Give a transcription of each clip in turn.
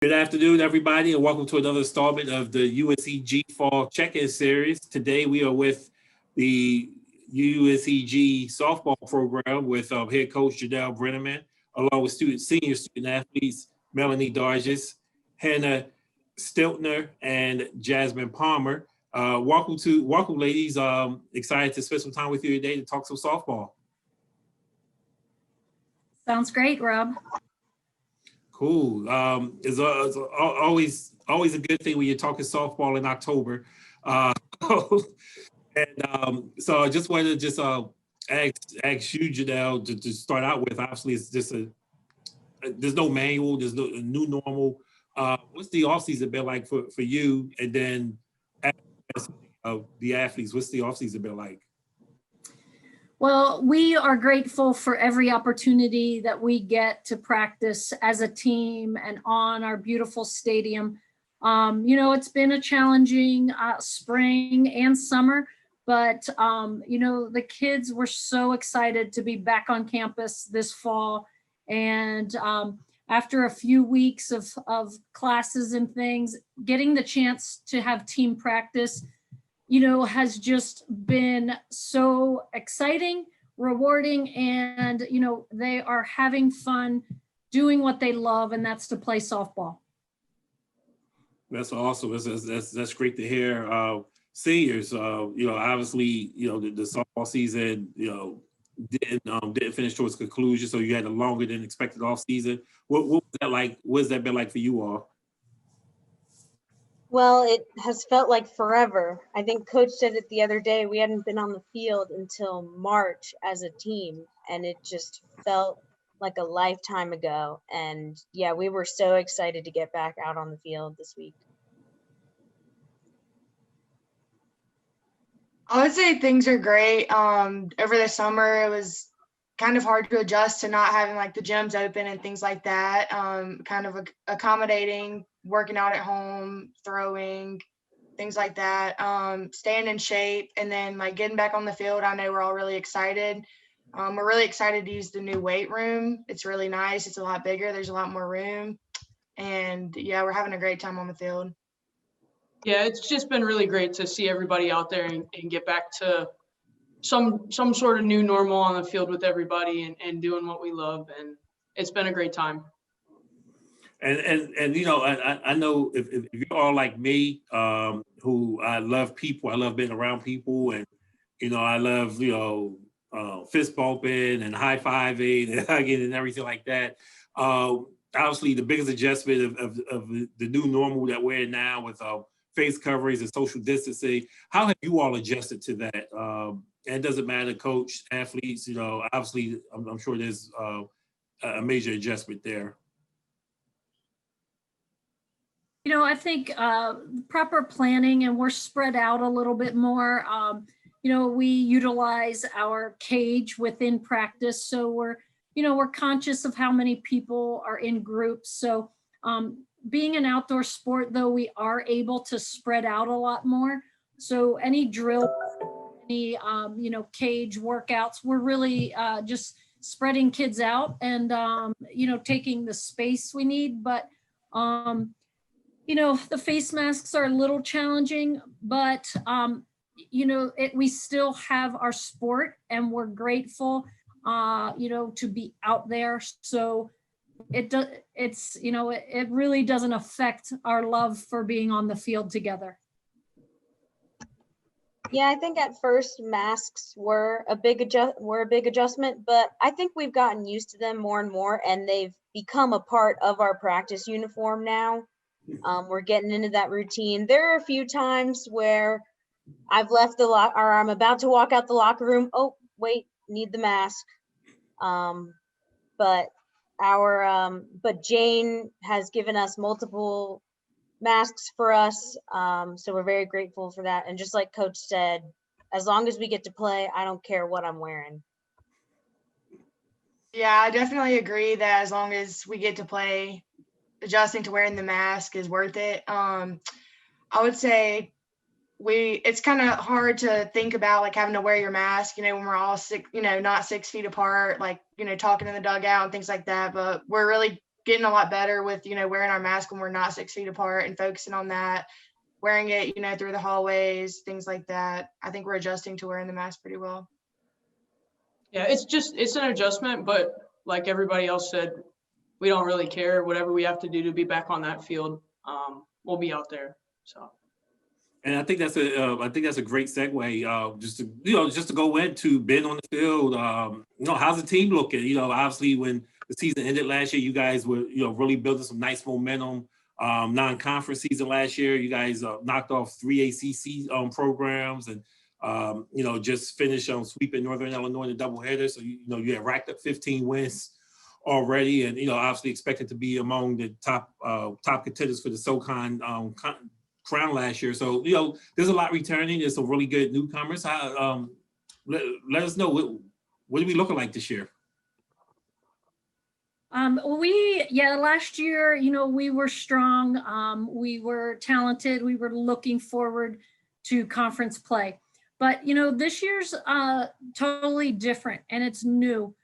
Good afternoon, everybody, and welcome to another installment of the UNCG Fall Check-In Series. Today, we are with the UNCG Softball program with head coach Janelle Brenneman, along with senior student athletes Melanie Dargis, Hannah Stiltner, and Jasmine Palmer. Welcome, ladies. Excited to spend some time with you today to talk some softball. Sounds great, Rob. Cool. It's always a good thing when you're talking softball in October. So I just wanted to ask you, Janelle, to start out with. Obviously, it's just there's no manual, there's no new normal. What's the offseason been like for you? And then the athletes, what's the offseason been like? Well, we are grateful for every opportunity that we get to practice as a team and on our beautiful stadium. It's been a challenging spring and summer, but, the kids were so excited to be back on campus this fall. And after a few weeks of classes and things, getting the chance to have team practice has just been so exciting, rewarding, and, they are having fun doing what they love, and that's to play softball. That's awesome. That's great to hear. Seniors, obviously, the softball season, didn't finish to its conclusion, so you had a longer than expected off season. What was that like? What has that been like for you all? Well, it has felt like forever. I think Coach said it the other day, we hadn't been on the field until March as a team, and it just felt like a lifetime ago. And yeah, we were so excited to get back out on the field this week. I would say things are great. Over the summer, it was kind of hard to adjust to not having like the gyms open and things like that. Kind of accommodating, working out at home, throwing, things like that, staying in shape, and then like getting back on the field. I know we're all really excited. We're really excited to use the new weight room. It's really nice. It's a lot bigger. There's a lot more room. And yeah, we're having a great time on the field. Yeah, it's just been really great to see everybody out there and get back to some sort of new normal on the field with everybody and doing what we love. And it's been a great time. And I know if you're all like me, who I love people, I love being around people, and I love fist bumping and high fiving and hugging and everything like that. Obviously, the biggest adjustment of the new normal that we're in now with face coverings and social distancing. How have you all adjusted to that? And it doesn't matter, coach, athletes. Obviously, I'm sure there's a major adjustment there. I think proper planning, and we're spread out a little bit more. We utilize our cage within practice. So we're conscious of how many people are in groups. So being an outdoor sport, though, we are able to spread out a lot more. So any drill, any, cage workouts, we're really just spreading kids out and, taking the space we need. But, the face masks are a little challenging, but, we still have our sport, and we're grateful, to be out there. So it really doesn't affect our love for being on the field together. Yeah, I think at first masks were a big adjustment, but I think we've gotten used to them more and more, and they've become a part of our practice uniform now. We're getting into that routine. There are a few times where I've left or I'm about to walk out the locker room. Oh, wait, need the mask. But Jane has given us multiple masks for us. So we're very grateful for that. And just like Coach said, as long as we get to play, I don't care what I'm wearing. Yeah, I definitely agree that as long as we get to play, adjusting to wearing the mask is worth it. I would say it's kind of hard to think about like having to wear your mask, when we're all not 6 feet apart, like, talking in the dugout and things like that. But we're really getting a lot better with, wearing our mask when we're not 6 feet apart and focusing on that, wearing it, through the hallways, things like that. I think we're adjusting to wearing the mask pretty well. Yeah, it's an adjustment, but like everybody else said, we don't really care. Whatever we have to do to be back on that field, we'll be out there. So. And I think that's a great segue. Just to go into being on the field. How's the team looking? Obviously when the season ended last year, you guys were really building some nice momentum. Non-conference season last year, you guys knocked off 3 ACC programs, and just finished sweeping Northern Illinois in a doubleheader. So you had racked up 15 wins already, and obviously expected to be among the top contenders for the SOCON crown last year. So there's a lot returning. There's some really good newcomers. Let us know what are we looking like this year? Last year, we were strong. We were talented. We were looking forward to conference play. But, this year's totally different, and it's new.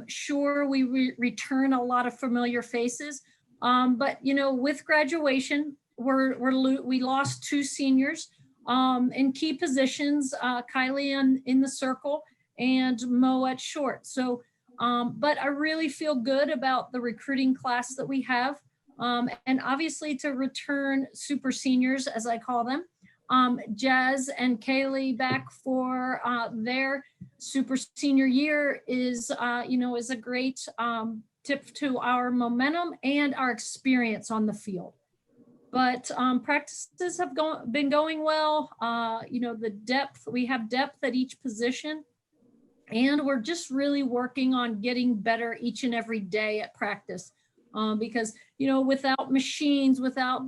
Sure, we return a lot of familiar faces, but, with graduation, we lost 2 seniors in key positions, Kylie in the circle and Mo at short. So, but I really feel good about the recruiting class that we have, and obviously to return super seniors, as I call them. Jazz and Kaylee back for their super senior year is a great tip to our momentum and our experience on the field. But practices have been going well. We have depth at each position, and we're just really working on getting better each and every day at practice. Because, without machines, without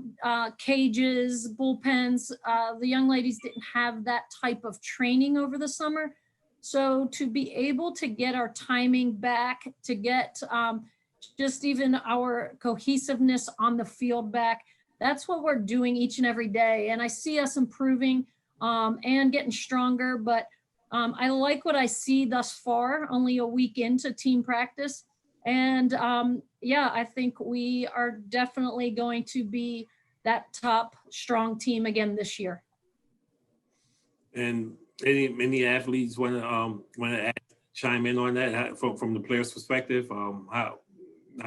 cages, bullpens, the young ladies didn't have that type of training over the summer. So to be able to get our timing back, to get just even our cohesiveness on the field back, that's what we're doing each and every day. And I see us improving and getting stronger, but I like what I see thus far, only a week into team practice. And I think we are definitely going to be that top strong team again this year. And any athletes want to chime in on that from the players' perspective? How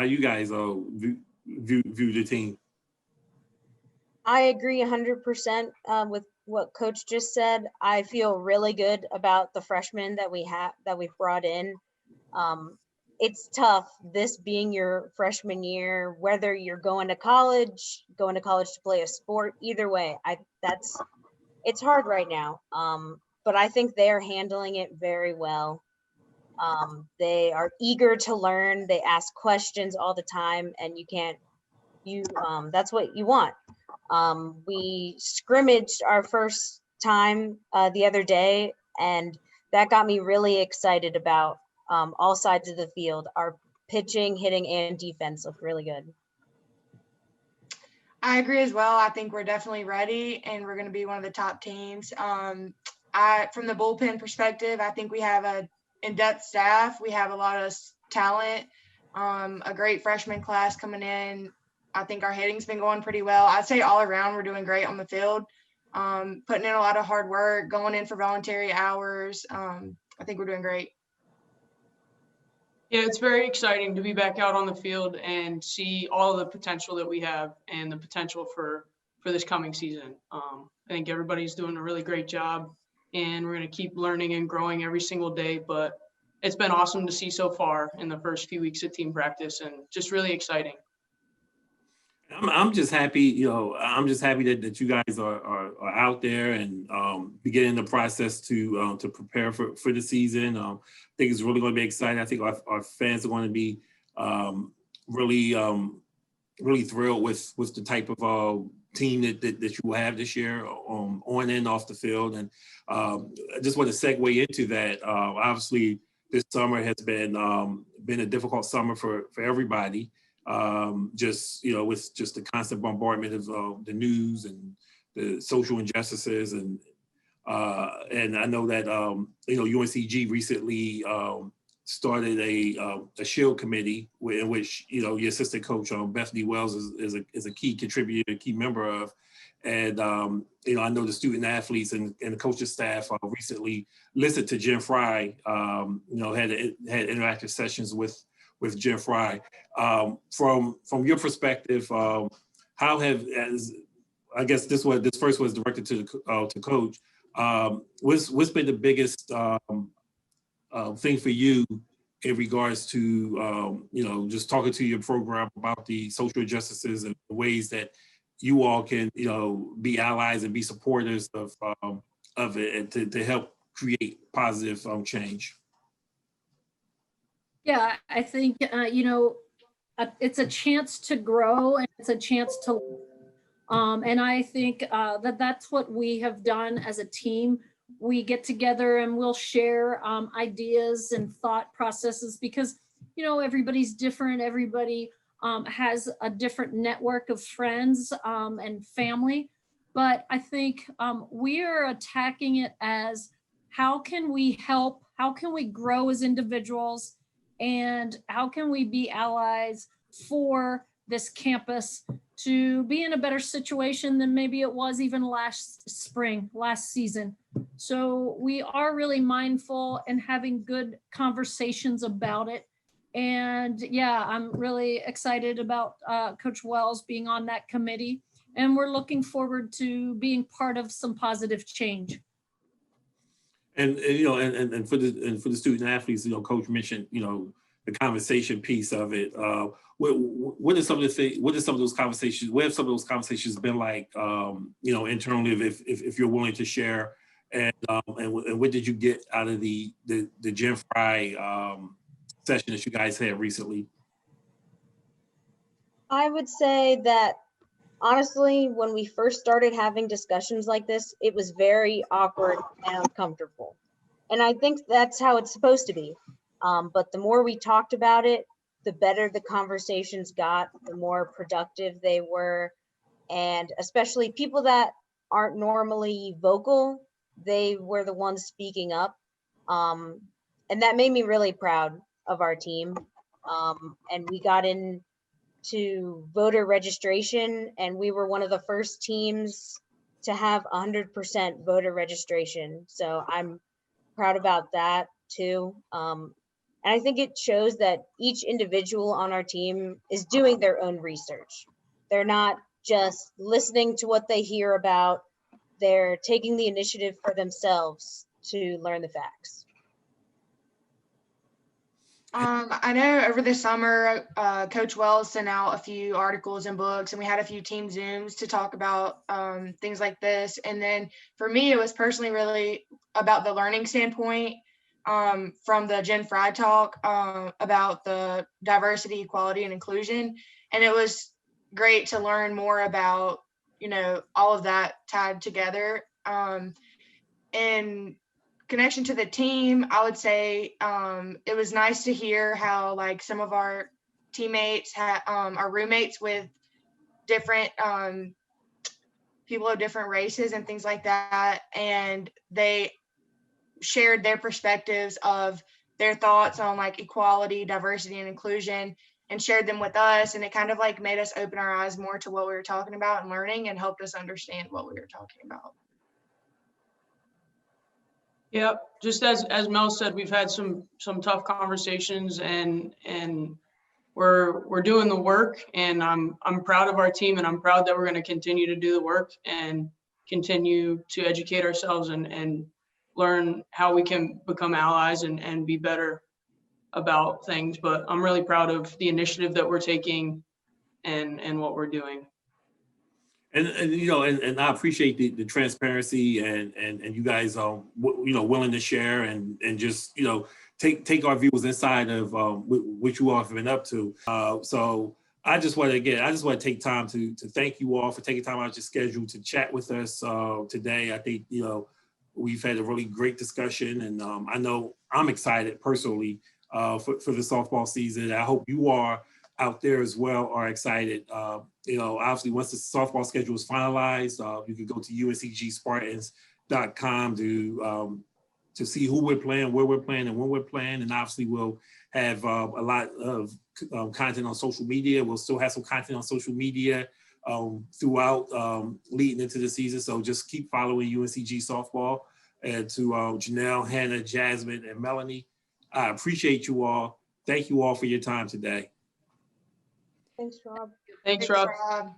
you guys view the team? I agree 100% with what Coach just said. I feel really good about the freshmen that we've brought in. It's tough, this being your freshman year, whether you're going to college to play a sport, either way, it's hard right now. But I think they're handling it very well. They are eager to learn. They ask questions all the time, and that's what you want. We scrimmaged our first time the other day, and that got me really excited about all sides of the field. Our pitching, hitting, and defense look really good. I agree as well. I think we're definitely ready, and we're going to be one of the top teams. From the bullpen perspective, I think we have an in-depth staff. We have a lot of talent, a great freshman class coming in. I think our hitting's been going pretty well. I'd say all around we're doing great on the field, putting in a lot of hard work, going in for voluntary hours. I think we're doing great. Yeah, it's very exciting to be back out on the field and see all of the potential that we have and the potential for this coming season. I think everybody's doing a really great job, and we're going to keep learning and growing every single day. But it's been awesome to see so far in the first few weeks of team practice, and just really exciting. I'm just happy, that you guys are out there and beginning the process to prepare for the season. I think it's really going to be exciting. I think our fans are going to be really thrilled with the type of team that you will have this year on and off the field. And I just want to segue into that. Obviously, this summer has been a difficult summer for everybody. With just the constant bombardment of the news and the social injustices, and I know that UNCG recently started a shield committee in which, you know, your assistant coach, Bethany Wells is a key contributor, a key member of. And, you know, I know the student athletes and the coaching staff recently listened to Jim Fry, you know, had interactive sessions with Jim Fry. From your perspective, how I guess this first was directed to Coach. What's been the biggest thing for you in regards to you know, just talking to your program about the social injustices and the ways that you all can, you know, be allies and be supporters of it and to help create positive change? Yeah, I think, you know, it's a chance to grow and it's a chance to, and I think that's what we have done as a team. We get together and we'll share ideas and thought processes because, you know, everybody's different. Everybody has a different network of friends and family. But I think we are attacking it as how can we help? How can we grow as individuals? And how can we be allies for this campus to be in a better situation than maybe it was even last spring, last season? So we are really mindful and having good conversations about it. And yeah, I'm really excited about Coach Wells being on that committee. And we're looking forward to being part of some positive change. And you know, and for the student athletes, you know, Coach mentioned, you know, the conversation piece of it. What are some of those conversations? What have some of those conversations been like? You know, internally, if you're willing to share, and what did you get out of the Jim Fry session that you guys had recently? I would say that honestly, when we first started having discussions like this, it was very awkward and uncomfortable. And I think that's how it's supposed to be. But the more we talked about it, the better the conversations got, the more productive they were. And especially people that aren't normally vocal, they were the ones speaking up. And that made me really proud of our team. And we got into voter registration, and we were one of the first teams to have 100% voter registration. So I'm proud about that too. And I think it shows that each individual on our team is doing their own research. They're not just listening to what they hear about, they're taking the initiative for themselves to learn the facts. I know over the summer, Coach Wells sent out a few articles and books, and we had a few team Zooms to talk about things like this. And then for me, it was personally really about the learning standpoint from the Jen Fry talk about the diversity, equality, and inclusion. And it was great to learn more about, you know, all of that tied together. In connection to the team, I would say it was nice to hear how like some of our teammates are roommates with different people of different races and things like that, and they shared their perspectives of their thoughts on like equality, diversity, and inclusion, and shared them with us. And it kind of like made us open our eyes more to what we were talking about and learning, and helped us understand what we were talking about. Yeah, just as Mel said, we've had some tough conversations, and we're doing the work, and I'm proud of our team, and I'm proud that we're going to continue to do the work and continue to educate ourselves and learn how we can become allies and be better about things. But I'm really proud of the initiative that we're taking and what we're doing. And you know, and I appreciate the transparency and you guys you know, willing to share and just, you know, take our views inside of what you all have been up to. So I just want to take time to thank you all for taking time out of your schedule to chat with us today. I think, you know, we've had a really great discussion, and I know I'm excited personally for the softball season. I hope you are out there as well are excited. You know, obviously once the softball schedule is finalized, you can go to UNCG Spartans.com to to see who we're playing, where we're playing, and when we're playing. And obviously we'll have a lot of content on social media. We'll still have some content on social media throughout leading into the season. So just keep following UNCG Softball. And to Janelle, Hannah, Jasmine, and Melanie, I appreciate you all. Thank you all for your time today. Thanks, Rob. Thanks, Rob. Rob.